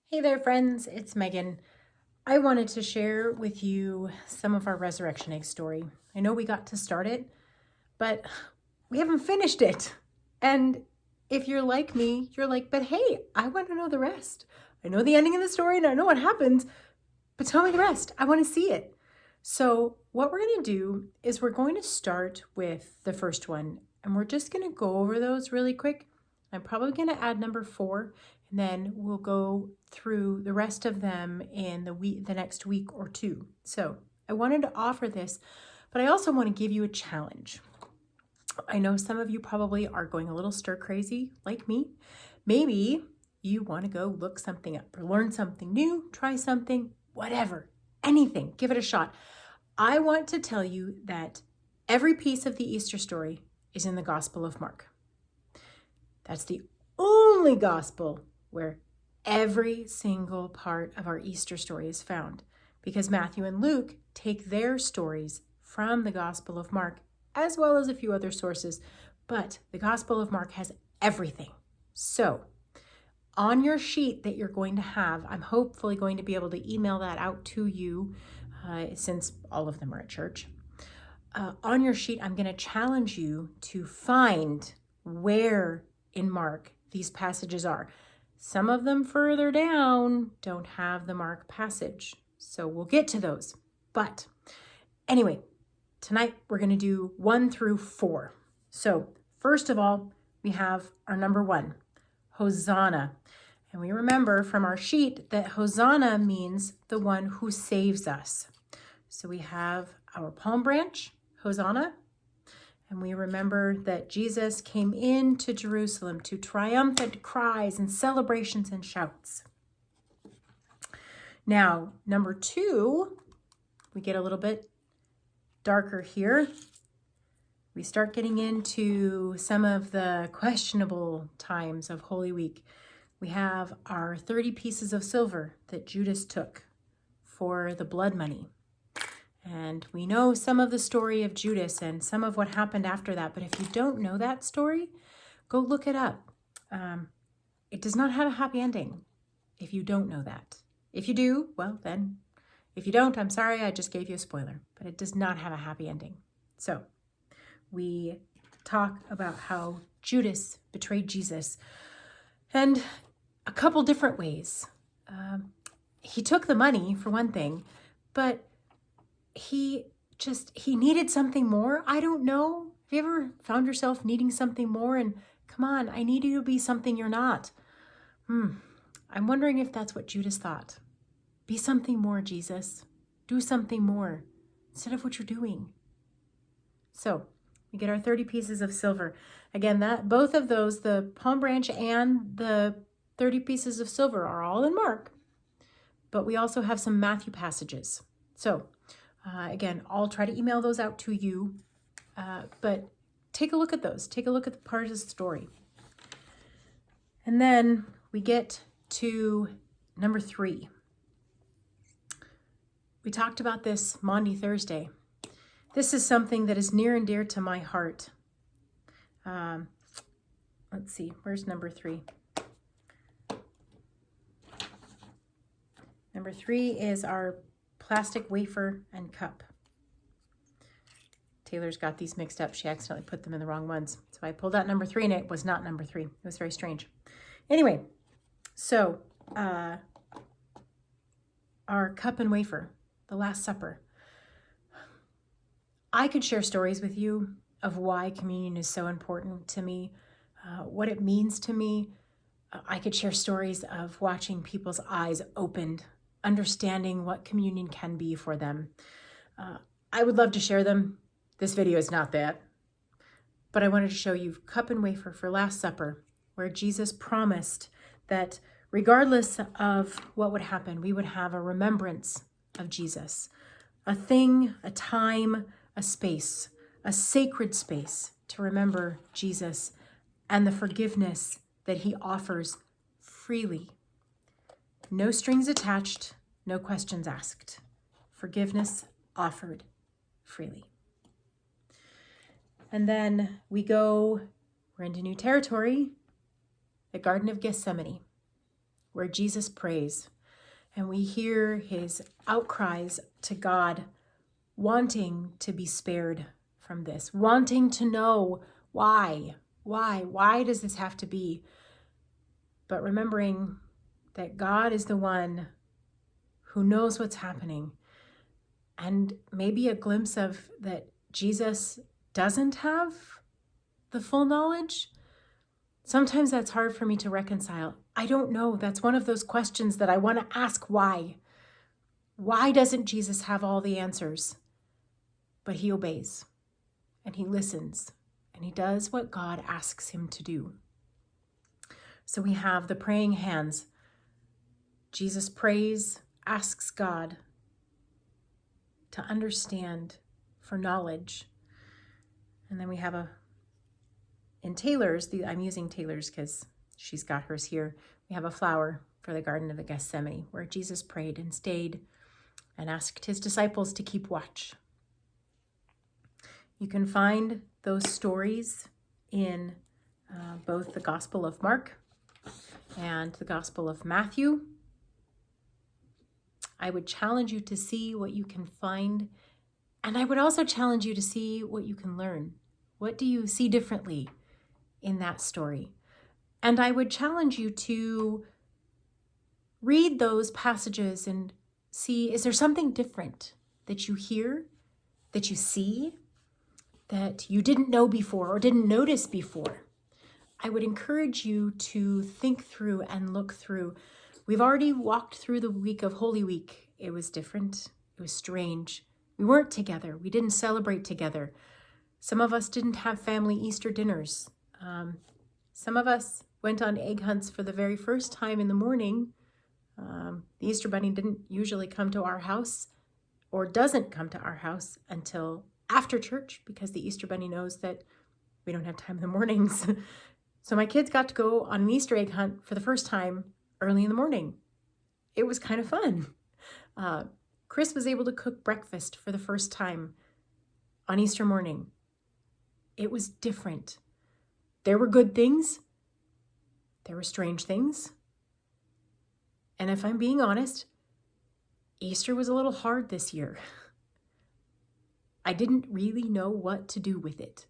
Hey there, friends. It's Megan. I wanted to share with you some of our Resurrection Egg story. I know we got to start it, but we haven't finished it. And if you're like me, you're like, but hey, I want to know the rest. I know the ending of the story and I know what happens, but tell me the rest. I want to see it. So, what we're going to do is we're going to start with the first one, and we're just going to go over those really quick. I'm probably going to add number 4, and then we'll go through the rest of them in the next week or two. So, I wanted to offer this, but I also want to give you a challenge. I know some of you probably are going a little stir crazy like me. Maybe you want to go look something up or learn something new, try something, whatever, anything, give it a shot. I want to tell you that every piece of the Easter story is in the Gospel of Mark. That's the only gospel where every single part of our Easter story is found, because Matthew and Luke take their stories from the Gospel of Mark, as well as a few other sources, but the Gospel of Mark has everything. So, on your sheet that you're going to have, I'm hopefully going to be able to email that out to you since all of them are at church. On your sheet, I'm going to challenge you to find where in Mark these passages are. Some of them further down don't have the Mark passage, so we'll get to those. But anyway, tonight we're going to do 1 through 4. So first of all, we have our number 1, Hosanna. And we remember from our sheet that Hosanna means the one who saves us. So we have our palm branch, Hosanna, and we remember that Jesus came into Jerusalem to triumphant cries and celebrations and shouts. Now, number 2, we get a little bit darker here. We start getting into some of the questionable times of Holy Week. We have our 30 pieces of silver that Judas took for the blood money. And we know some of the story of Judas and some of what happened after that. But if you don't know that story, go look it up. It does not have a happy ending if you don't know that. If you do, well then, if you don't, I'm sorry, I just gave you a spoiler. But it does not have a happy ending. So we talk about how Judas betrayed Jesus. And a couple different ways. He took the money, for one thing, but he needed something more. I don't know. Have you ever found yourself needing something more? And come on, I need you to be something you're not. I'm wondering if that's what Judas thought. Be something more, Jesus. Do something more instead of what you're doing. So we get our 30 pieces of silver. Again, that both of those, the palm branch and the 30 pieces of silver, are all in Mark. But we also have some Matthew passages. So again, I'll try to email those out to you, but take a look at those. Take a look at the part of the story. And then we get to number 3. We talked about this Maundy Thursday. This is something that is near and dear to my heart. Let's see, where's number 3? Number 3 is our plastic wafer and cup. Taylor's got these mixed up. She accidentally put them in the wrong ones. So I pulled out number 3 and it was not number 3. It was very strange. Anyway, so our cup and wafer, the Last Supper. I could share stories with you of why communion is so important to me, what it means to me. I could share stories of watching people's eyes opened, understanding what communion can be for them. I would love to share them. This video is not that. But I wanted to show you cup and wafer for Last Supper, where Jesus promised that regardless of what would happen, we would have a remembrance of Jesus, a thing, a time, a space, a sacred space to remember Jesus and the forgiveness that he offers freely. No strings attached, no questions asked. Forgiveness offered freely. And then we're into new territory, the Garden of Gethsemane, where Jesus prays, and we hear his outcries to God, wanting to be spared from this, wanting to know why does this have to be? But remembering that God is the one who knows what's happening, and maybe a glimpse of that Jesus doesn't have the full knowledge. Sometimes that's hard for me to reconcile. I don't know. That's one of those questions that I want to ask. Why? Why doesn't Jesus have all the answers? But he obeys, and he listens, and he does what God asks him to do. So we have the praying hands. Jesus prays, asks God to understand, for knowledge. And then we have in Taylor's, I'm using Taylor's because she's got hers here. We have a flower for the Garden of the Gethsemane, where Jesus prayed and stayed and asked his disciples to keep watch. You can find those stories in both the Gospel of Mark and the Gospel of Matthew. I would challenge you to see what you can find, and I would also challenge you to see what you can learn. What do you see differently in that story? And I would challenge you to read those passages and see, is there something different that you hear, that you see, that you didn't know before or didn't notice before? I would encourage you to think through and look through. We've already walked through the week of Holy Week. It was different. It was strange. We weren't together. We didn't celebrate together. Some of us didn't have family Easter dinners. Some of us went on egg hunts for the very first time in the morning. The Easter Bunny didn't usually come to our house, or doesn't come to our house until after church, because the Easter Bunny knows that we don't have time in the mornings. So my kids got to go on an Easter egg hunt for the first time early in the morning. It was kind of fun. Chris was able to cook breakfast for the first time on Easter morning. It was different. There were good things. There were strange things. And if I'm being honest, Easter was a little hard this year. I didn't really know what to do with it.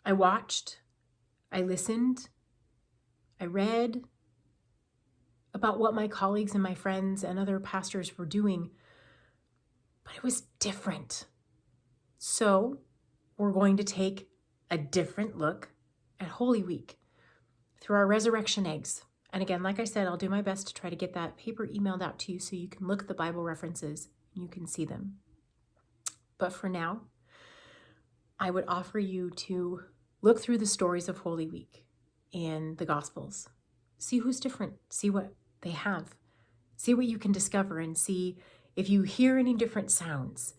I watched, I listened, I read about what my colleagues and my friends and other pastors were doing, but it was different. So we're going to take a different look at Holy Week through our resurrection eggs. And again, like I said, I'll do my best to try to get that paper emailed out to you so you can look at the Bible references and you can see them. But for now, I would offer you to look through the stories of Holy Week in the Gospels. See who's different. See what they have. See what you can discover, and see if you hear any different sounds.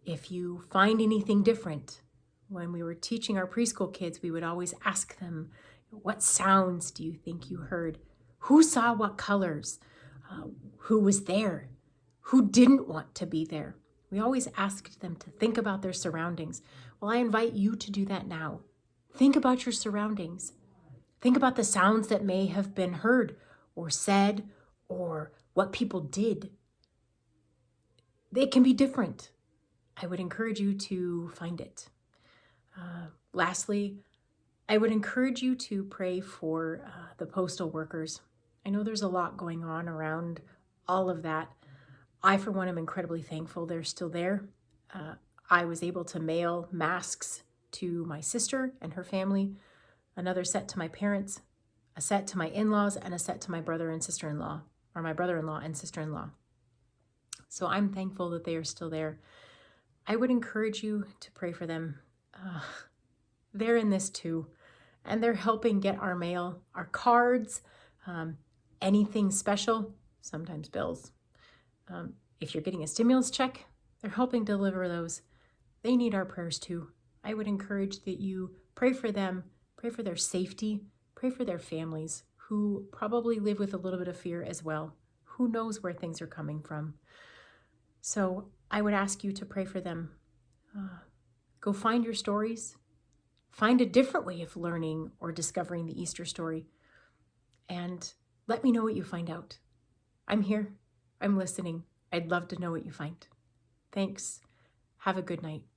If you find anything different. When we were teaching our preschool kids, we would always ask them, what sounds do you think you heard? Who saw what colors? Who was there? Who didn't want to be there? We always asked them to think about their surroundings. Well, I invite you to do that now. Think about your surroundings. Think about the sounds that may have been heard or said, or what people did. They can be different. I would encourage you to find it. Lastly, I would encourage you to pray for the postal workers. I know there's a lot going on around all of that. I, for one, am incredibly thankful they're still there. I was able to mail masks to my sister and her family, another set to my parents, a set to my in-laws, and a set to my brother and sister-in-law, or my brother-in-law and sister-in-law. So I'm thankful that they are still there. I would encourage you to pray for them. They're in this too, and they're helping get our mail, our cards, anything special, sometimes bills. If you're getting a stimulus check, they're helping deliver those. They need our prayers too. I would encourage that you pray for them, pray for their safety, pray for their families who probably live with a little bit of fear as well. Who knows where things are coming from? So I would ask you to pray for them. Go find your stories. Find a different way of learning or discovering the Easter story. And Let me know what you find out. I'm here. I'm listening. I'd love to know what you find. Thanks. Have a good night.